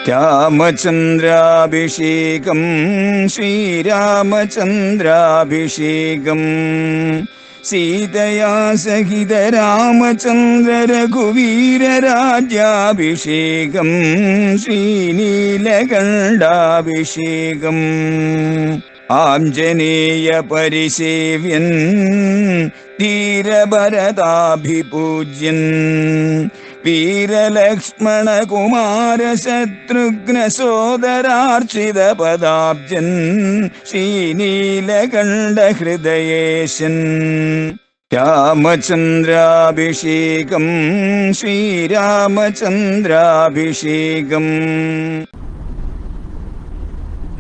രാമചന്ദ്രാഭിഷേകം ശ്രീരാമചന്ദ്രാഭിഷേകം സീതയാ സഹിത രാമചന്ദ്ര രഘുവീരരാജ്യാഭിഷേകം ശ്രീനീലകണ്ഠാഭിഷേകം ആഞ്ജനേയ പരിസേവ്യൻ ധീരഭരതാഭിപൂജ്യൻ വീരലക്ഷ്മണ കുമാര ശത്രുഘ്ന സോദരാർച്ചിത പദാബ്ജൻ ശ്രീനീലകണ്ഠ ഹൃദയേശൻ രാമചന്ദ്രാഭിഷേകം ശ്രീരാമചന്ദ്രാഭിഷേകം.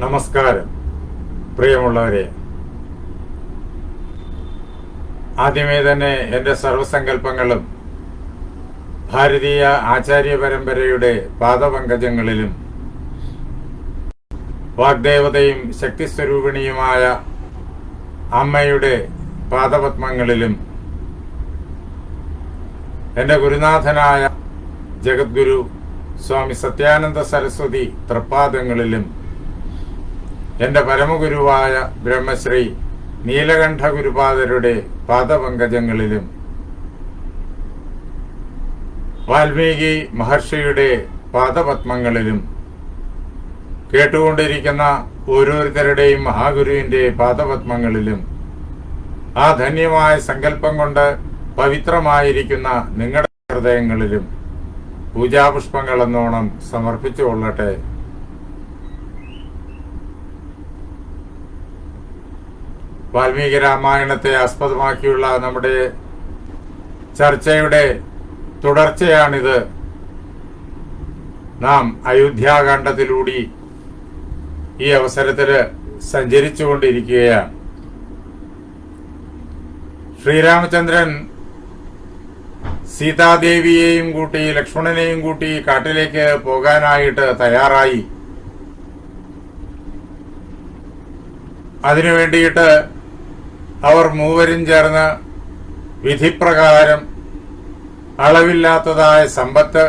നമസ്കാരം പ്രിയമുള്ളവരെ, ആദ്യമേ തന്നെ എൻ്റെ സർവസങ്കല്പങ്ങളും ഭാരതീയ ആചാര്യ പരമ്പരയുടെ പാദപങ്കജങ്ങളിലും വാഗ്ദേവതയും ശക്തിസ്വരൂപിണിയുമായ അമ്മയുടെ പാദപത്മങ്ങളിലും എൻ്റെ ഗുരുനാഥനായ ജഗദ്ഗുരു സ്വാമി സത്യാനന്ദ സരസ്വതി തൃപ്പാദങ്ങളിലും എൻ്റെ പരമഗുരുവായ ബ്രഹ്മശ്രീ നീലകണ്ഠ ഗുരുപാദരുടെ പാദപങ്കജങ്ങളിലും വാൽമീകി മഹർഷിയുടെ പാദപത്മങ്ങളിലും കേട്ടുകൊണ്ടിരിക്കുന്ന ഓരോരുത്തരുടെയും മഹാഗുരുവിൻ്റെ പാദപത്മങ്ങളിലും ആ ധന്യമായ സങ്കല്പം കൊണ്ട് പവിത്രമായിരിക്കുന്ന നിങ്ങളുടെ ഹൃദയങ്ങളിലും പൂജാപുഷ്പങ്ങൾ എന്നോണം സമർപ്പിച്ചുകൊള്ളട്ടെ. വാൽമീകി രാമായണത്തെ ആസ്പദമാക്കിയുള്ള നമ്മുടെ ചർച്ചയുടെ തുടർച്ചയാണിത്. നാം അയോധ്യാകാന്ഡത്തിലൂടെ ഈ അവസരത്തിൽ സഞ്ചരിച്ചുകൊണ്ടിരിക്കുകയാണ്. ശ്രീരാമചന്ദ്രൻ സീതാദേവിയെയും കൂട്ടി ലക്ഷ്മണനെയും കൂട്ടി കാട്ടിലേക്ക് പോകാനായിട്ട് തയ്യാറായി. അതിനുവേണ്ടിയിട്ട് അവർ മൂവരും ചേർന്ന് വിധിപ്രകാരം അളവില്ലാത്തതായ സമ്പത്ത്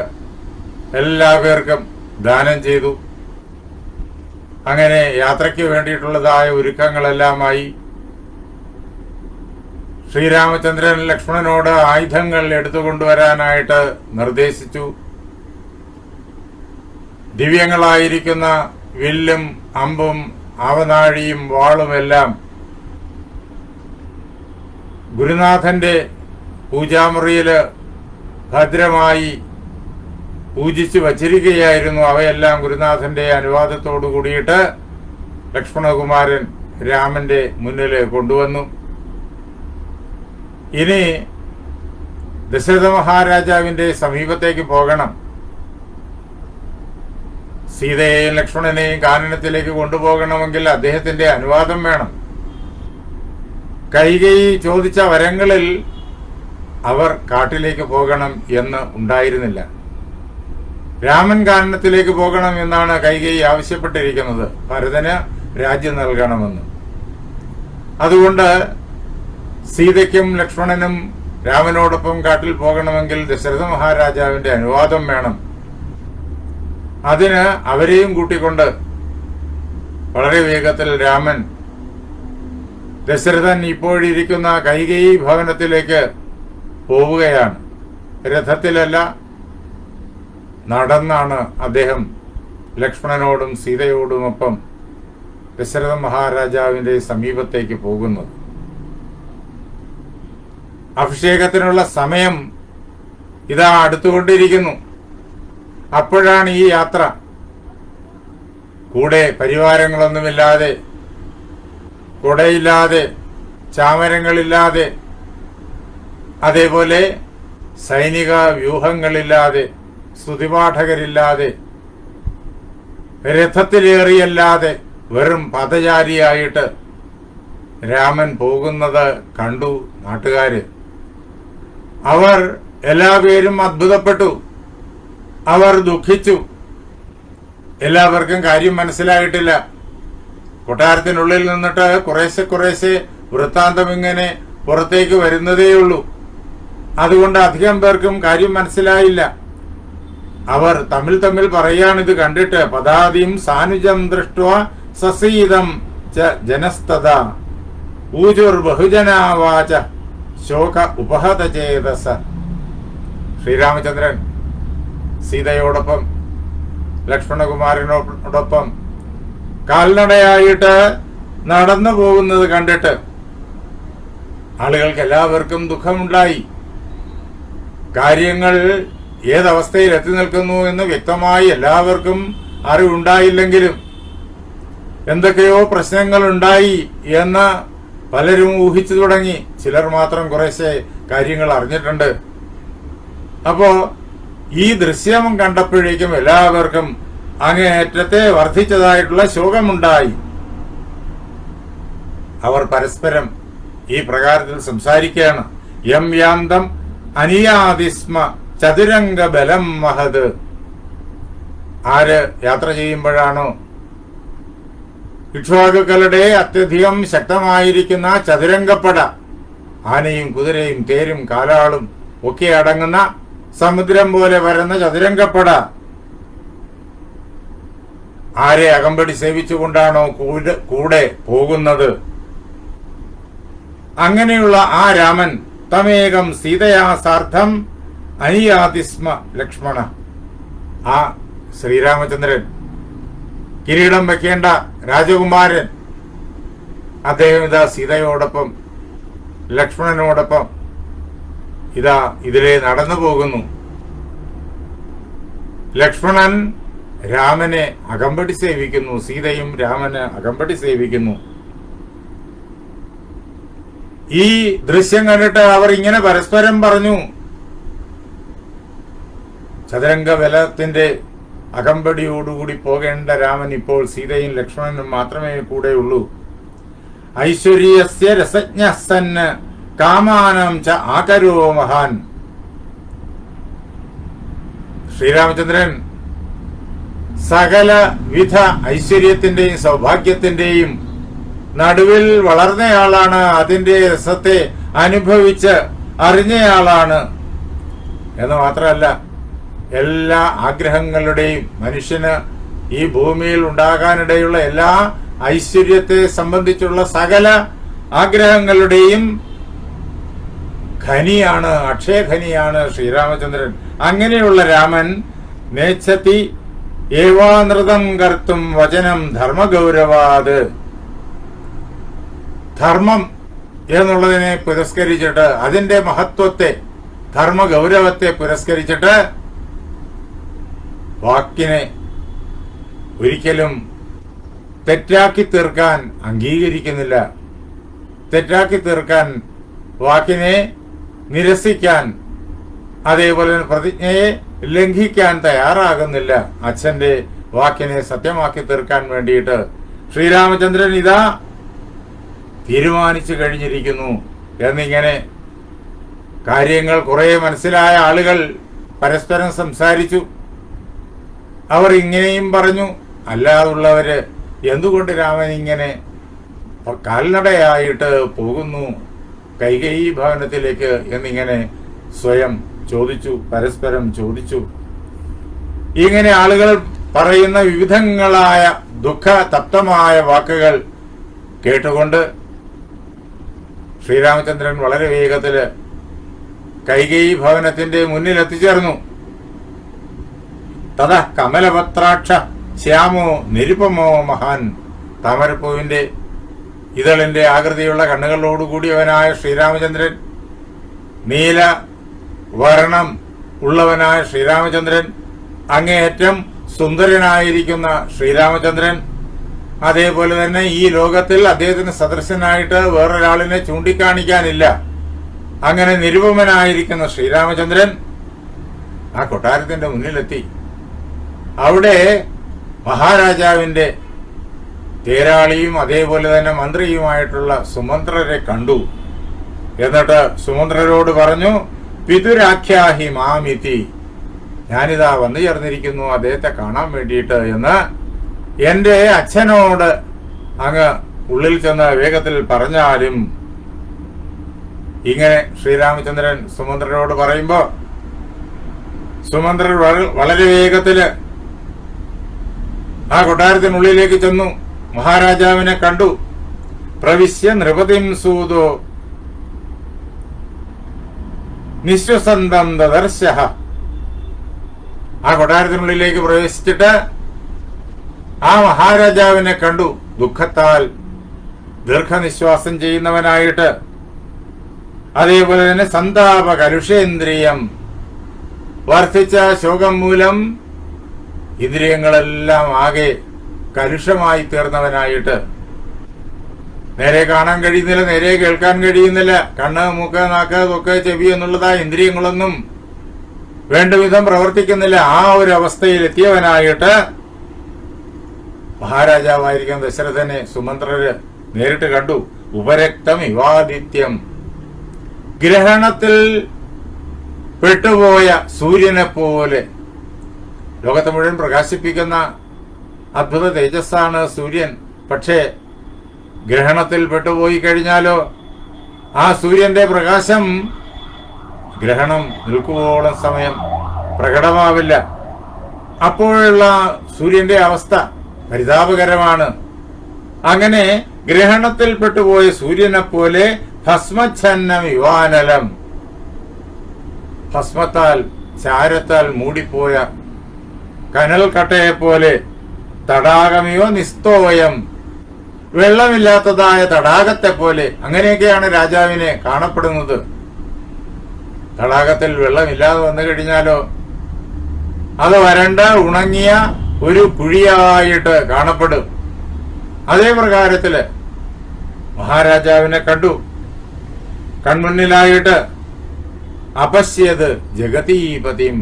എല്ലാവർക്കും ദാനം ചെയ്തു. അങ്ങനെ യാത്രയ്ക്ക് വേണ്ടിയിട്ടുള്ളതായ ഒരുക്കങ്ങളെല്ലാമായി. ശ്രീരാമചന്ദ്രൻ ലക്ഷ്മണനോട് ആയുധങ്ങൾ എടുത്തുകൊണ്ടുവരാനായിട്ട് നിർദ്ദേശിച്ചു. ദിവ്യങ്ങളായിരിക്കുന്ന വില്ലും അമ്പും ആവനാഴിയും വാളുമെല്ലാം ഗുരുനാഥന്റെ പൂജാമുറിയില് ഭദ്രമായി പൂജിച്ചു വച്ചിരിക്കുകയായിരുന്നു. അവയെല്ലാം ഗുരുനാഥന്റെ അനുവാദത്തോടു കൂടിയിട്ട് ലക്ഷ്മണകുമാരൻ രാമന്റെ മുന്നിൽ കൊണ്ടുവന്നു. ഇനി ദശരഥ മഹാരാജാവിന്റെ സമീപത്തേക്ക് പോകണം. സീതയെയും ലക്ഷ്മണനെയും കാനനത്തിലേക്ക് കൊണ്ടുപോകണമെങ്കിൽ അദ്ദേഹത്തിന്റെ അനുവാദം വേണം. കൈകേയി ചോദിച്ച വരങ്ങളിൽ അവർ കാട്ടിലേക്ക് പോകണം എന്ന് ഉണ്ടായിരുന്നില്ല. രാമൻ കാനനത്തിലേക്ക് പോകണം എന്നാണ് കൈകേയി ആവശ്യപ്പെട്ടിരിക്കുന്നത്. ഭരതന് രാജ്യം നൽകണമെന്ന്. അതുകൊണ്ട് സീതയ്ക്കും ലക്ഷ്മണനും രാമനോടൊപ്പം കാട്ടിൽ പോകണമെങ്കിൽ ദശരഥ മഹാരാജാവിന്റെ അനുവാദം വേണം. അതിന് അവരെയും കൂട്ടിക്കൊണ്ട് വളരെ വേഗത്തിൽ രാമൻ ദശരഥൻ ഇപ്പോഴിരിക്കുന്ന കൈകേയി ഭവനത്തിലേക്ക് പോവുകയാണ്. രഥത്തിലല്ല, നടന്നാണ് അദ്ദേഹം ലക്ഷ്മണനോടും സീതയോടുമൊപ്പം ദശരഥ മഹാരാജാവിന്റെ സമീപത്തേക്ക് പോകുന്നത്. അഭിഷേകത്തിനുള്ള സമയം ഇതാ അടുത്തുകൊണ്ടിരിക്കുന്നു. അപ്പോഴാണ് ഈ യാത്ര. കൂടെ പരിവാരങ്ങളൊന്നുമില്ലാതെ, കുടയില്ലാതെ, ചാമരങ്ങളില്ലാതെ, അതേപോലെ സൈനിക വ്യൂഹങ്ങളില്ലാതെ, സ്തുതിപാഠകരില്ലാതെ, രഥത്തിലേറിയല്ലാതെ വെറും പദചാരിയായിട്ട് രാമൻ പോകുന്നത് കണ്ടു നാട്ടുകാര്. അവർ എല്ലാവരും അത്ഭുതപ്പെട്ടു. അവർ ദുഃഖിച്ചു. എല്ലാവർക്കും കാര്യം മനസ്സിലായിട്ടില്ല. കൊട്ടാരത്തിനുള്ളിൽ നിന്നിട്ട് കുറേശ്ശെ വൃത്താന്തം ഇങ്ങനെ പുറത്തേക്ക് വരുന്നതേയുള്ളൂ. അതുകൊണ്ട് അധികം പേർക്കും കാര്യം മനസ്സിലായില്ല. അവർ തമ്മിൽ തമ്മിൽ പറയാണിത് കണ്ടിട്ട്. പദാതിം സാനുജം ദൃഷ്ട്വ സസീതം ച ജനസ്തത ഊജുർ ബഹുജനാവാച ശോക ഉപഹത ചേതസ. ശ്രീരാമചന്ദ്രൻ സീതയോടൊപ്പം ലക്ഷ്മണകുമാരനോടൊപ്പം കാൽനടയായിട്ട് നടന്നു പോകുന്നത് കണ്ടിട്ട് ആളുകൾക്ക് എല്ലാവർക്കും ദുഃഖമുണ്ടായി. കാര്യങ്ങൾ ഏതവസ്ഥയിൽ എത്തി നിൽക്കുന്നു എന്ന് വ്യക്തമായി എല്ലാവർക്കും അറിവുണ്ടായില്ലെങ്കിലും എന്തൊക്കെയോ പ്രശ്നങ്ങൾ ഉണ്ടായി എന്ന് പലരും ഊഹിച്ചു തുടങ്ങി. ചിലർ മാത്രം കുറേശ്ശെ കാര്യങ്ങൾ അറിഞ്ഞിട്ടുണ്ട്. അപ്പോ ഈ ദൃശ്യം കണ്ടപ്പോഴേക്കും എല്ലാവർക്കും അങ്ങേയറ്റത്തെ വർദ്ധിച്ചതായിട്ടുള്ള ശോകമുണ്ടായി. അവർ പരസ്പരം ഈ പ്രകാരത്തിൽ സംസാരിക്കുകയാണ്. യം യാന്തം അനിയാതിസ്മ ചതുരംഗ ബലം മഹത്. ആര് യാത്ര ചെയ്യുമ്പോഴാണോ ഇക്ഷ്വാകുക്കളുടെ അത്യധികം ശക്തമായിരിക്കുന്ന ചതുരംഗപ്പട, ആനയും കുതിരയും തേരും കാലാളും ഒക്കെ അടങ്ങുന്ന സമുദ്രം പോലെ വരുന്ന ചതുരംഗപ്പട ആരെ അകമ്പടി സേവിച്ചുകൊണ്ടാണോ കൂടെ പോകുന്നത്, അങ്ങനെയുള്ള ആ രാമൻ തമേകം സീതയാ സാർത്ഥം അനിയാതിസ്മ ലക്ഷ്മണ. ആ ശ്രീരാമചന്ദ്രൻ, കിരീടം വെക്കേണ്ട രാജകുമാരൻ, അദ്ദേഹം ഇതാ സീതയോടൊപ്പം ലക്ഷ്മണനോടൊപ്പം ഇതാ ഇതിലെ നടന്നു പോകുന്നു. ലക്ഷ്മണൻ രാമനെ അകമ്പടി സേവിക്കുന്നു, സീതയും രാമന് അകമ്പടി സേവിക്കുന്നു. ഈ ദൃശ്യം കണ്ടിട്ട് അവർ ഇങ്ങനെ പരസ്പരം പറഞ്ഞു, ചതുരംഗ ബലത്തിന്റെ അകമ്പടിയോടുകൂടി പോകേണ്ട രാമൻ ഇപ്പോൾ സീതയും ലക്ഷ്മണനും മാത്രമേ കൂടെയുള്ളൂ. ഐശ്വര്യസ്യ രസജ്ഞസന് കാമാനം ച ആകരോ മഹാൻ. ശ്രീരാമചന്ദ്രൻ സകല വിധ ഐശ്വര്യത്തിന്റെയും സൗഭാഗ്യത്തിന്റെയും നടുവിൽ വളർന്നയാളാണ്. അതിന്റെ രസത്തെ അനുഭവിച്ച് അറിഞ്ഞയാളാണ് എന്ന് മാത്രമല്ല, എല്ലാ ആഗ്രഹങ്ങളുടെയും മനുഷ്യന് ഈ ഭൂമിയിൽ ഉണ്ടാകാനിടയുള്ള എല്ലാ ഐശ്വര്യത്തെ സംബന്ധിച്ചുള്ള സകല ആഗ്രഹങ്ങളുടെയും ഖനിയാണ്, അക്ഷയഖനിയാണ് ശ്രീരാമചന്ദ്രൻ. അങ്ങനെയുള്ള രാമൻ നേച്ഛതി ഏവാനൃതം കർത്തും വചനം ധർമ്മഗൗരവാത്. ധർമ്മം എന്നുള്ളതിനെ പുരസ്കരിച്ചിട്ട്, അതിന്റെ മഹത്വത്തെ, ധർമ്മഗൗരവത്തെ പുരസ്കരിച്ചിട്ട് വാക്കിനെ ഒരിക്കലും തെറ്റാക്കി തീർക്കാൻ അംഗീകരിക്കുന്നില്ല. തെറ്റാക്കി തീർക്കാൻ, വാക്കിനെ നിരസിക്കാൻ, അതേപോലെ പ്രതിജ്ഞയെ ലംഘിക്കാൻ തയ്യാറാകുന്നില്ല. അച്ഛന്റെ വാക്കിനെ സത്യമാക്കി തീർക്കാൻ വേണ്ടിയിട്ട് ശ്രീരാമചന്ദ്രൻ ഇതാ തീരുമാനിച്ചു കഴിഞ്ഞിരിക്കുന്നു എന്നിങ്ങനെ കാര്യങ്ങൾ കുറെ മനസ്സിലായ ആളുകൾ പരസ്പരം സംസാരിച്ചു. അവർ ഇങ്ങനെയും പറഞ്ഞു, അല്ലാതുള്ളവര് എന്തുകൊണ്ട് രാമൻ ഇങ്ങനെ കാൽനടയായിട്ട് പോകുന്നു കൈകേയി ഭവനത്തിലേക്ക് എന്നിങ്ങനെ സ്വയം ചോദിച്ചു, പരസ്പരം ചോദിച്ചു. ഇങ്ങനെ ആളുകൾ പറയുന്ന വിവിധങ്ങളായ ദുഃഖ തപ്തമായ വാക്കുകൾ കേട്ടുകൊണ്ട് ശ്രീരാമചന്ദ്രൻ വളരെ വേഗത്തില് കൈകേയി ഭവനത്തിന്റെ മുന്നിൽ എത്തിച്ചേർന്നു. തഥാ കമലപത്രാക്ഷ ശ്യാമോ നിരുപമോ മഹാൻ. താമരപ്പൂവിന്റെ ഇതളിന്റെ ആകൃതിയുള്ള കണ്ണുകളോടുകൂടിയവനായ ശ്രീരാമചന്ദ്രൻ, നീല വർണ്ണം ഉള്ളവനായ ശ്രീരാമചന്ദ്രൻ, അങ്ങേയറ്റം സുന്ദരനായിരിക്കുന്ന ശ്രീരാമചന്ദ്രൻ, അതേപോലെ തന്നെ ഈ ലോകത്തിൽ അദ്ദേഹത്തിന് സദൃശനായിട്ട് വേറൊരാളിനെ ചൂണ്ടിക്കാണിക്കാനില്ല. അങ്ങനെ നിരുപമനായിരിക്കുന്ന ശ്രീരാമചന്ദ്രൻ ആ കൊട്ടാരത്തിന്റെ മുന്നിലെത്തി. അവിടെ മഹാരാജാവിന്റെ തേരാളിയും അതേപോലെ തന്നെ മന്ത്രിയുമായിട്ടുള്ള സുമന്ത്രരെ കണ്ടു. എന്നിട്ട് സുമന്ത്രരോട് പറഞ്ഞു, പിതുരാഖ്യാഹി മാമിതി, ഞാനിതാ വന്നു ചേർന്നിരിക്കുന്നു അദ്ദേഹത്തെ കാണാൻ വേണ്ടിയിട്ട് എന്ന് എന്റെ അച്ഛനോട് അങ്ങ് ഉള്ളിൽ ചെന്ന് വേഗത്തിൽ പറഞ്ഞാലും. ഇങ്ങനെ ശ്രീരാമചന്ദ്രൻ സുമന്ത്രരോട് പറയുമ്പോ സുമന്ത്രർ വളരെ വേഗത്തില് ആ കൊട്ടാരത്തിനുള്ളിലേക്ക് ചെന്നു. മഹാരാജാവിനെ കണ്ടു. പ്രവിശ്യ നൃപതിം സൂതോ നിശ്വസന്തം ദദർശഃ. ആ കൊട്ടാരത്തിനുള്ളിലേക്ക് പ്രവേശിച്ചിട്ട് ആ മഹാരാജാവിനെ കണ്ടു. ദുഃഖത്താൽ ദീർഘനിശ്വാസം ചെയ്യുന്നവനായിട്ട്, അതേപോലെ തന്നെ സന്താപ കലുഷേന്ദ്രിയം, വർദ്ധിച്ച ശോകം മൂലം ഇന്ദ്രിയങ്ങളെല്ലാം ആകെ കലുഷമായി തീർന്നവനായിട്ട്, നേരെ കാണാൻ കഴിയുന്നില്ല, നേരെ കേൾക്കാൻ കഴിയുന്നില്ല, കണ്ണ്, മൂക്ക്, നാക്ക്, തൊക്ക്, ചെവി എന്നുള്ളതായ ഇന്ദ്രിയങ്ങളൊന്നും വേണ്ടവിധം പ്രവർത്തിക്കുന്നില്ല. ആ ഒരു അവസ്ഥയിൽ എത്തിയവനായിട്ട് മഹാരാജാവായിരിക്കും ദശരഥനെ സുമന്ത്രര് നേരിട്ട് കണ്ടു. ഉപരക്തം ഇവാദിത്യം, ഗ്രഹണത്തിൽ പെട്ടുപോയ സൂര്യനെ പോലെ ലോകത്തെ മുഴുവൻ പ്രകാശിപ്പിക്കുന്ന അദ്ഭുത തേജസ്സാണ് സൂര്യൻ. പക്ഷേ ഗ്രഹണത്തിൽ പെട്ടുപോയി കഴിഞ്ഞാലോ ആ സൂര്യന്റെ പ്രകാശം ഗ്രഹണം നിൽക്കുവോളം സമയം പ്രകടമാവില്ല. അപ്പോഴുള്ള സൂര്യന്റെ അവസ്ഥ പരിതാപകരമാണ്. അങ്ങനെ ഗ്രഹണത്തിൽ പെട്ടുപോയ സൂര്യനെ പോലെ ഭസ്മച്ഛന്നം യുവാനലം, ഭസ്മത്താൽ ചാരത്താൽ മൂടിപ്പോയ കനൽ കട്ടയെ പോലെ, തടാകമയോ നിസ്തോയം, വെള്ളമില്ലാത്തതായ തടാകത്തെ പോലെ, അങ്ങനെയൊക്കെയാണ് രാജാവിനെ കാണപ്പെടുന്നത്. തടാകത്തിൽ വെള്ളമില്ലാതെ വന്നു കഴിഞ്ഞാലോ അത് വരണ്ട ഉണങ്ങിയ ഒരു കുഴിയായിട്ട് കാണപ്പെടും. അതേ പ്രകാരത്തില് മഹാരാജാവിനെ കണ്ടു. കൺമുന്നിലായിട്ട് അപശ്യത് ജഗതീപതിം,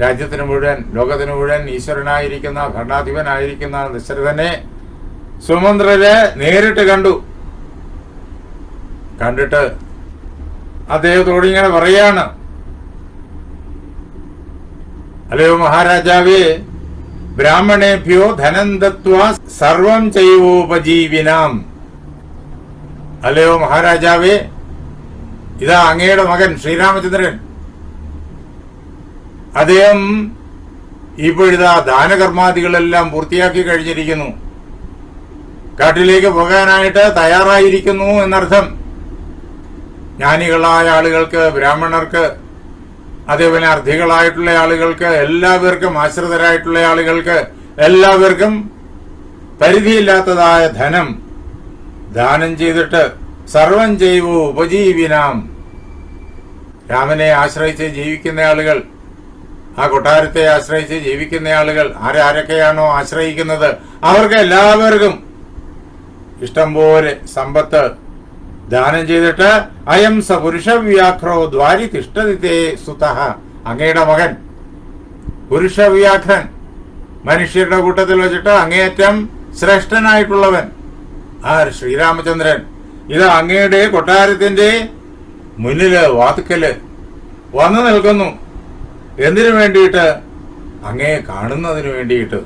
രാജ്യത്തിന് മുഴുവൻ, ലോകത്തിന് മുഴുവൻ ഈശ്വരനായിരിക്കുന്ന, ഭരണാധിപനായിരിക്കുന്ന ദശരഥനെ സുമന്ത്രരെ നേരിട്ട് കണ്ടു. കണ്ടിട്ട് അദ്ദേഹത്തോട് ഇങ്ങനെ പറയാണ്, അല്ലയോ മഹാരാജാവേ, ബ്രാഹ്മണേഭ്യോ ധനം ദത്വാ സർവം ചൈവോപജീവിനാം. അല്ലയോ മഹാരാജാവേ, ഇതാ അങ്ങയുടെ മകൻ ശ്രീരാമചന്ദ്രൻ, അദ്ദേഹം ഇപ്പോഴിതാ ദാനകർമാദികളെല്ലാം പൂർത്തിയാക്കി കഴിഞ്ഞിരിക്കുന്നു, കാട്ടിലേക്ക് പോകാനായിട്ട് തയ്യാറായിരിക്കുന്നു എന്നർത്ഥം. ജ്ഞാനികളായ ആളുകൾക്ക്, ബ്രാഹ്മണർക്ക്, അതേപോലെ അർദ്ധികളായിട്ടുള്ള ആളുകൾക്ക്, എല്ലാവർക്കും, ആശ്രിതരായിട്ടുള്ള ആളുകൾക്ക് എല്ലാവർക്കും പരിധിയില്ലാത്തതായ ധനം ദാനം ചെയ്തിട്ട് സർവം ചെയ്വോ ഉപജീവിനാം, രാമനെ ആശ്രയിച്ച് ജീവിക്കുന്ന ആളുകൾ, ആ കൊട്ടാരത്തെ ആശ്രയിച്ച് ജീവിക്കുന്ന ആളുകൾ, ആരൊക്കെയാണോ ആശ്രയിക്കുന്നത് അവർക്ക് എല്ലാവർക്കും ഇഷ്ടം പോലെ സമ്പത്ത് ദാനം ചെയ്തിട്ട് അയം സ പുരുഷവ്യാഘ്രോ ദ്വാരി തിഷ്ഠതിതേ സുതഃ, അങ്ങയുടെ മകൻ പുരുഷവ്യാഘ്രൻ, മനുഷ്യരുടെ കൂട്ടത്തിൽ വെച്ചിട്ട് അങ്ങേയറ്റം ശ്രേഷ്ഠനായിട്ടുള്ളവൻ ആ ശ്രീരാമചന്ദ്രൻ ഇത് അങ്ങയുടെ കൊട്ടാരത്തിന്റെ മുന്നില്, വാതുക്കല് വന്നു നിൽക്കുന്നു. എന്തിനു വേണ്ടിയിട്ട്? അങ്ങയെ കാണുന്നതിന് വേണ്ടിയിട്ട്.